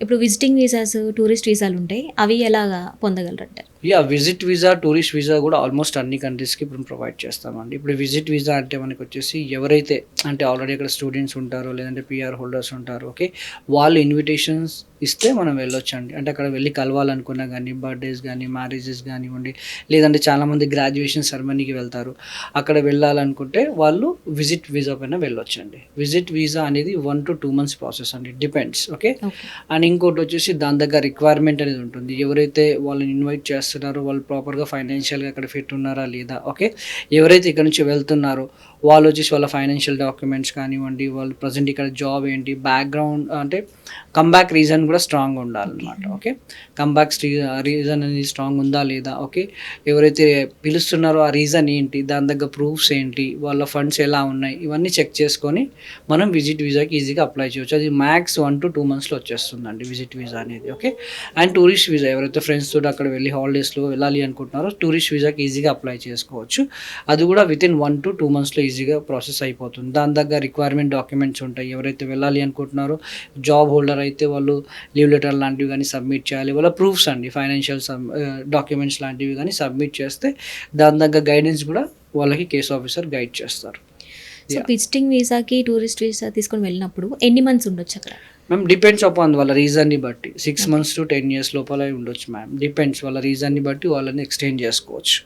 ఇప్పుడు visiting visas, tourist వీసాలు ఉంటాయి. అవి ఎలాగా పొందగలరంటారు? విజిట్ వీసా, టూరిస్ట్ వీసా కూడా ఆల్మోస్ట్ అన్ని కంట్రీస్‌కి ఇప్పుడు ప్రొవైడ్ చేస్తామండి. ఇప్పుడు విజిట్ వీసా అంటే మనకొచ్చేసి ఎవరైతే అంటే ఆల్రెడీ అక్కడ స్టూడెంట్స్ ఉంటారో, లేదంటే పీఆర్ హోల్డర్స్ ఉంటారో, ఓకే. వాళ్ళు ఇన్విటేషన్స్ ఇస్తే మనం వెళ్ళొచ్చండి. అంటే అక్కడ వెళ్లి కలవాలనుకున్నా గానీ, బర్త్‌డేస్ గానీ, మ్యారేజెస్ గానివ్వండి, లేదంటే చాలామంది గ్రాడ్యుయేషన్ సెరమనీకి వెళ్తారు. అక్కడ వెళ్ళాలనుకుంటే వాళ్ళు విజిట్ వీసా పైన వెళ్ళొచ్చండి. విజిట్ వీసా అనేది 1-2 మంత్స్ ప్రాసెస్ అండి. Depends, okay. ఓకే. అండ్ ఇంకోటొచ్చేసి దాని దగ్గర రిక్వైర్మెంట్ అనేది ఉంటుంది. ఎవరైతే వాళ్ళని ఇన్వైట్ చేస్తున్నారో వాళ్ళు ప్రాపర్‌గా ఫైనాన్షియల్‌గా అక్కడ ఫిట్ ఉన్నారా లేదా, ఓకే. ఎవరైతే ఇక్కడ నుంచి వెళ్తున్నారో వాళ్ళొచ్చేసి వాళ్ళ ఫైనాన్షియల్ డాక్యుమెంట్స్ కానివ్వండి, వాళ్ళు ప్రెజెంట్ ఇక్కడ జాబ్ ఏంటి, బ్యాక్‌గ్రౌండ్ అంటే కమ్‌బ్యాక్ రీజన్ కూడా స్ట్రాంగ్‌గా ఉండాలనమాట, ఓకే. కమ్‌బ్యాక్ రీజన్ అనేది స్ట్రాంగ్ ఉందా లేదా, ఓకే. ఎవరైతే పిలుస్తున్నారో ఆ రీజన్ ఏంటి, దాని దగ్గర ప్రూఫ్స్ ఏంటి, వాళ్ళ ఫండ్స్ ఎలా ఉన్నాయి, ఇవన్నీ చెక్ చేసుకొని మనం విజిట్ వీసాకి ఈజీగా అప్లై చేయొచ్చు. అది మ్యాక్స్ 1-2 మంత్స్‌లో వచ్చేస్తుందండి విజిట్ వీసా అనేది, ఓకే. అండ్ టూరిస్ట్ వీసా ఎవరైతే ఫ్రెండ్స్ తోటి అక్కడ వెళ్ళి హాలిడేస్‌లో వెళ్ళాలి అనుకుంటున్నారో టూరిస్ట్ వీసాకి ఈజీగా అప్లై చేసుకోవచ్చు. అది కూడా వితిన్ 1-2 మంత్స్‌లో ఈజీగా ప్రాసెస్ అయిపోతుంది. దాని దగ్గర రిక్వైర్మెంట్ డాక్యుమెంట్స్ ఉంటాయి. ఎవరైతే వెళ్ళాలి అనుకుంటున్నారో జాబ్ హోల్డర్ అయితే వాళ్ళు లీవ్ లెటర్ లాంటివి గానీ సబ్మిట్ చేయాలి. వాళ్ళ ప్రూఫ్స్ అండి ఫైనాన్షియల్ డాక్యుమెంట్స్ లాంటివి గానీ సబ్మిట్ చేస్తే దాని దగ్గర గైడెన్స్ కూడా వాళ్ళకి కేస్ ఆఫీసర్ గైడ్ చేస్తారు. సో, విజిటింగ్ వీసాకి, టూరిస్ట్ వీసా తీసుకొని వెళ్ళినప్పుడు ఎన్ని మంత్స్ ఉండొచ్చు అక్కడ? మ్యామ్ డిపెండ్స్ అపాన్ వాళ్ళ రీజన్‌ని బట్టి 6 మంత్స్ టు 10 ఇయర్స్ లోపల ఉండొచ్చు మ్యామ్. డిపెండ్స్ వాళ్ళ రీజన్‌ని బట్టి వాళ్ళని ఎక్స్టెండ్ చేసుకోవచ్చు.